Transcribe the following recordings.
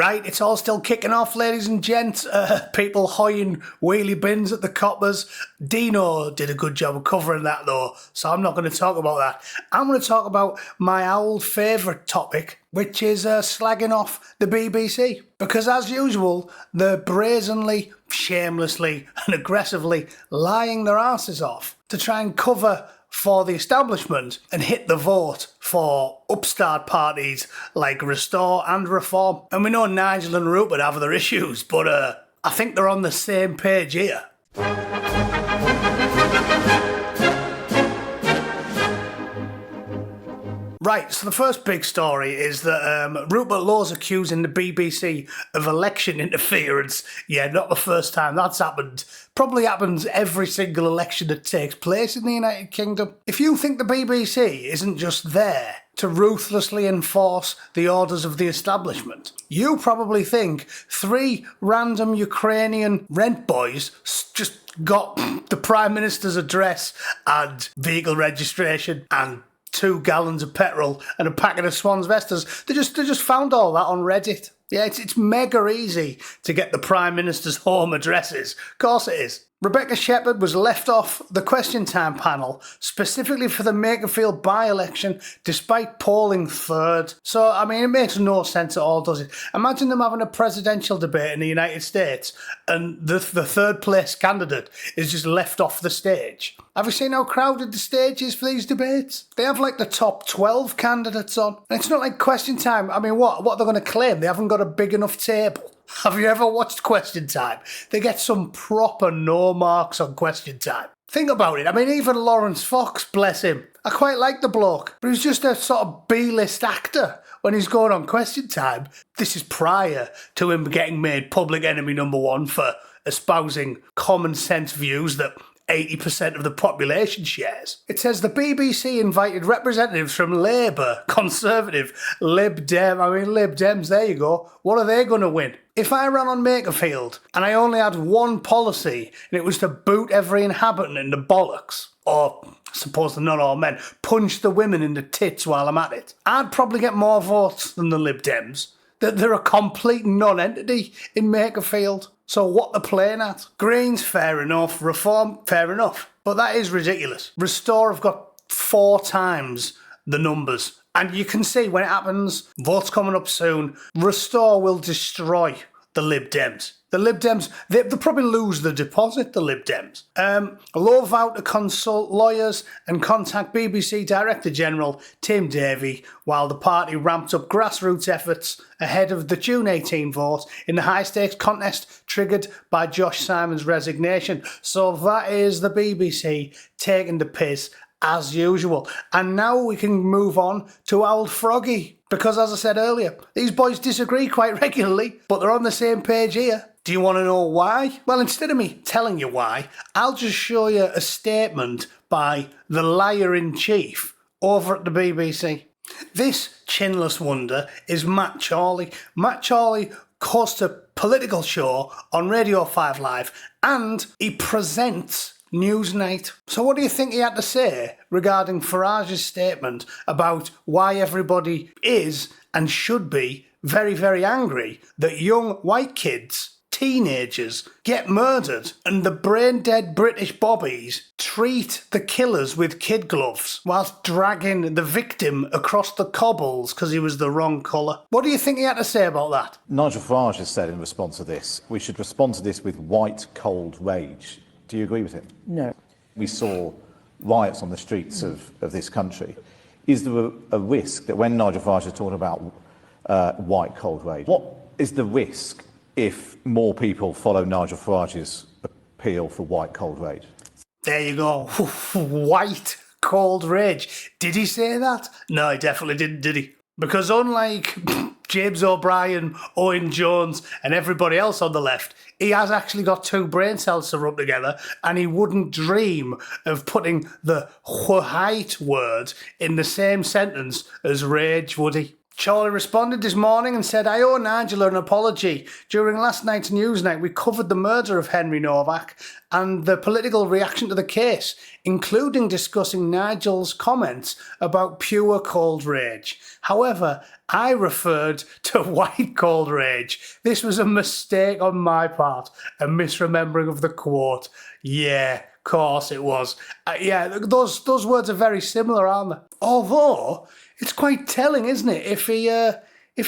Right, it's all still kicking off, ladies and gents. People hoying wheelie bins at the coppers. Dino did a good job of covering that though, so I'm not going to talk about that. I'm going to talk about my old favourite topic, which is slagging off the BBC. Because as usual, they're brazenly, shamelessly and aggressively lying their arses off to try and cover for the establishment and hit the vote for upstart parties like Restore and Reform. And we know Nigel and Rupert have their issues, but I think they're on the same page here. Right, so the first big story is that Rupert Lowe's accusing the BBC of election interference. Yeah, not the first time that's happened. Probably happens every single election that takes place in the United Kingdom. If you think the BBC isn't just there to ruthlessly enforce the orders of the establishment, you probably think three random Ukrainian rent boys just got the Prime Minister's address and vehicle registration and 2 gallons of petrol and a packet of Swans Vestas. They just found all that on Reddit. Yeah, it's mega easy to get the Prime Minister's home addresses. Of course it is. Rebecca Shepherd was left off the Question Time panel specifically for the Makerfield by-election despite polling third. So, I mean, it makes no sense at all, does it? Imagine them having a presidential debate in the United States and the third place candidate is just left off the stage. Have you seen how crowded the stage is for these debates? They have like the top 12 candidates on. And it's not like Question Time. I mean, what are they going to claim? They haven't got a big enough table. Have you ever watched Question Time? They get some proper no marks on Question Time. Think about it. I mean, even Lawrence Fox, bless him. I quite like the bloke, but he's just a sort of B-list actor when he's going on Question Time. This is prior to him getting made public enemy number 1 for espousing common sense views that 80% of the population shares. It says the BBC invited representatives from Labour, Conservative, Lib Dem. I mean, Lib Dems, there you go. What are they going to win? If I ran on Makerfield and I only had one policy and it was to boot every inhabitant in the bollocks, or I suppose they're not all men, punch the women in the tits while I'm at it, I'd probably get more votes than the Lib Dems. They're a complete non-entity in Makerfield. So what they're playing at? Greens, fair enough. Reform, fair enough. But that is ridiculous. Restore have got 4 times the numbers. And you can see when it happens, votes coming up soon, Restore will destroy the Lib Dems. The Lib Dems, they'll probably lose the deposit, the Lib Dems. Lowe vowed to consult lawyers and contact BBC Director General Tim Davie while the party ramped up grassroots efforts ahead of the June 18 vote in the high-stakes contest triggered by Josh Simon's resignation. So that is the BBC taking the piss as usual. And now we can move on to old Froggy. Because as I said earlier, these boys disagree quite regularly, but they're on the same page here. Do you want to know why? Well, instead of me telling you why, I'll just show you a statement by the liar-in-chief over at the BBC. This chinless wonder is Matt Chorley. Matt Chorley hosts a political show on Radio 5 Live and he presents Newsnight. So what do you think he had to say regarding Farage's statement about why everybody is and should be very, very angry that young white kids, teenagers, get murdered and the brain-dead British bobbies treat the killers with kid gloves whilst dragging the victim across the cobbles because he was the wrong colour? What do you think he had to say about that? Nigel Farage has said in response to this, we should respond to this with white, cold rage. Do you agree with him? No. We saw riots on the streets of this country. Is there a risk that when Nigel Farage is talking about white, cold rage, what is the risk if more people follow Nigel Farage's appeal for white, cold rage? There you go. White, cold rage. Did he say that? No, he definitely didn't, did he? Because unlike James O'Brien, Owen Jones and everybody else on the left, he has actually got 2 brain cells to rub together and he wouldn't dream of putting the white word in the same sentence as rage, would he? Chorley responded this morning and said, I owe Nigel an apology. During last night's news night, we covered the murder of Henry Novak and the political reaction to the case, including discussing Nigel's comments about pure cold rage. However, I referred to white cold rage. This was a mistake on my part, a misremembering of the quote. Yeah, of course it was. Yeah, those words are very similar, aren't they? Although, it's quite telling, isn't it? If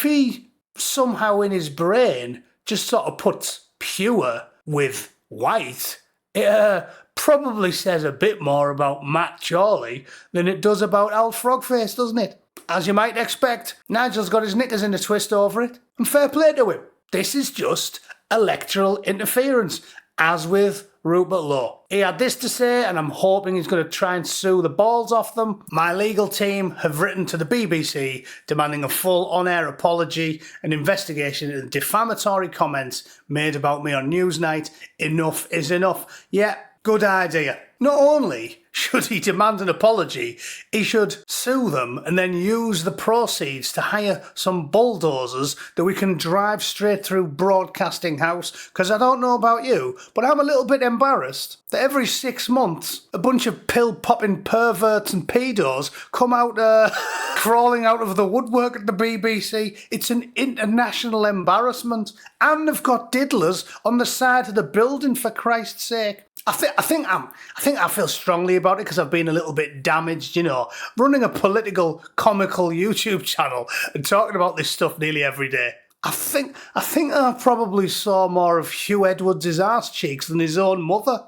he somehow in his brain just sort of puts pure with white, it probably says a bit more about Matt Chorley than it does about Al Frogface, doesn't it? As you might expect, Nigel's got his knickers in a twist over it, and fair play to him. This is just electoral interference, as with Rupert Lowe. He had this to say, and I'm hoping he's going to try and sue the balls off them. My legal team have written to the BBC demanding a full on-air apology and investigation into the defamatory comments made about me on Newsnight. Enough is enough. Yeah, good idea. Not only should he demand an apology, he should sue them and then use the proceeds to hire some bulldozers that we can drive straight through Broadcasting House. Because I don't know about you, but I'm a little bit embarrassed that every 6 months a bunch of pill-popping perverts and pedos come out crawling out of the woodwork at the BBC. It's an international embarrassment. And they've got diddlers on the side of the building, for Christ's sake. I think I feel strongly about it because I've been a little bit damaged, you know, running a political, comical YouTube channel and talking about this stuff nearly every day. I think I probably saw more of Hugh Edwards' arse cheeks than his own mother.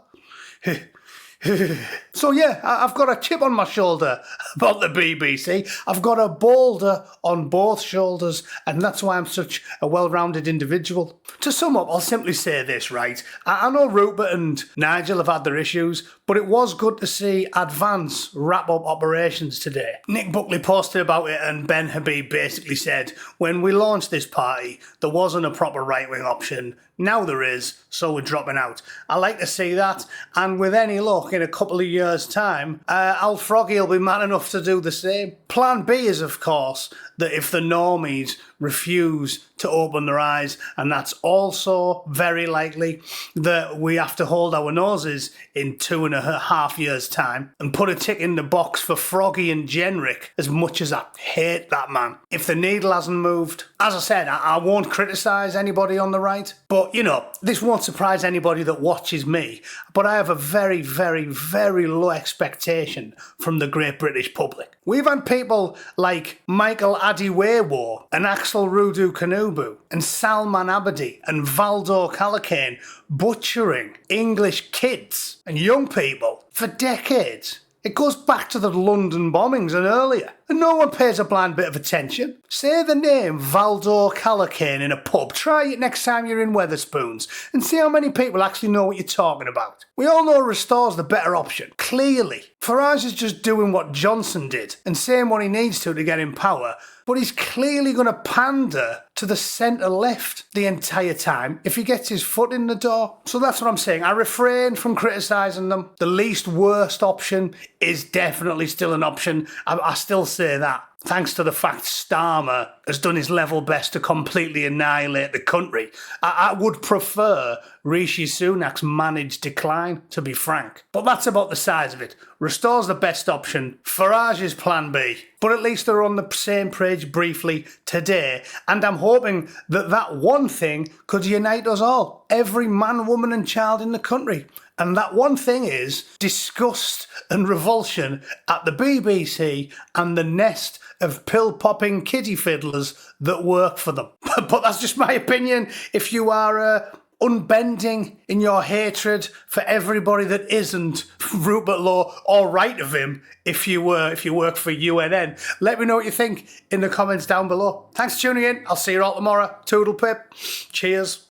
So yeah, I've got a chip on my shoulder about the BBC. I've got a boulder on both shoulders, and that's why I'm such a well-rounded individual. To sum up, I'll simply say this, right? I know Rupert and Nigel have had their issues, but it was good to see Advance wrap up operations today. Nick Buckley posted about it, and Ben Habib basically said, when we launched this party, there wasn't a proper right-wing option. Now there is, so we're dropping out. I like to see that, and with any luck, in a couple of years' time, Al Froggy will be man enough to do the same. Plan B is, of course, that if the normies refuse to open their eyes, and that's also very likely, that we have to hold our noses in 2.5 years' time and put a tick in the box for Froggy and Jenrick, as much as I hate that man. If the needle hasn't moved, as I said, I won't criticise anybody on the right, but, you know, this won't surprise anybody that watches me, but I have a very, very, very low expectation from the great British public. We've had people like Michael Adiwewo and Axel Rudu Kanubu and Salman Abedi and Valdo Calacane butchering English kids and young people for decades. It goes back to the London bombings and earlier, and no one pays a blind bit of attention. Say the name Valdo Calacane in a pub, try it next time you're in Wetherspoons, and see how many people actually know what you're talking about. We all know Restore's the better option, clearly. Farage is just doing what Johnson did, and saying what he needs to get in power, but he's clearly going to pander to the centre-left the entire time if he gets his foot in the door. So that's what I'm saying. I refrain from criticising them. The least worst option is definitely still an option. I still say that. Thanks to the fact Starmer has done his level best to completely annihilate the country. I would prefer Rishi Sunak's managed decline, to be frank. But that's about the size of it. Restore's the best option. Farage is plan B. But at least they're on the same page briefly today. And I'm hoping that that one thing could unite us all. Every man, woman and child in the country. And that one thing is disgust and revulsion at the BBC and the nest of pill-popping kiddie fiddlers that work for them. But that's just my opinion. If you are unbending in your hatred for everybody that isn't Rupert Lowe, or right of him, if you work for UNN, let me know what you think in the comments down below. Thanks for tuning in. I'll see you all tomorrow. Toodle pip. Cheers.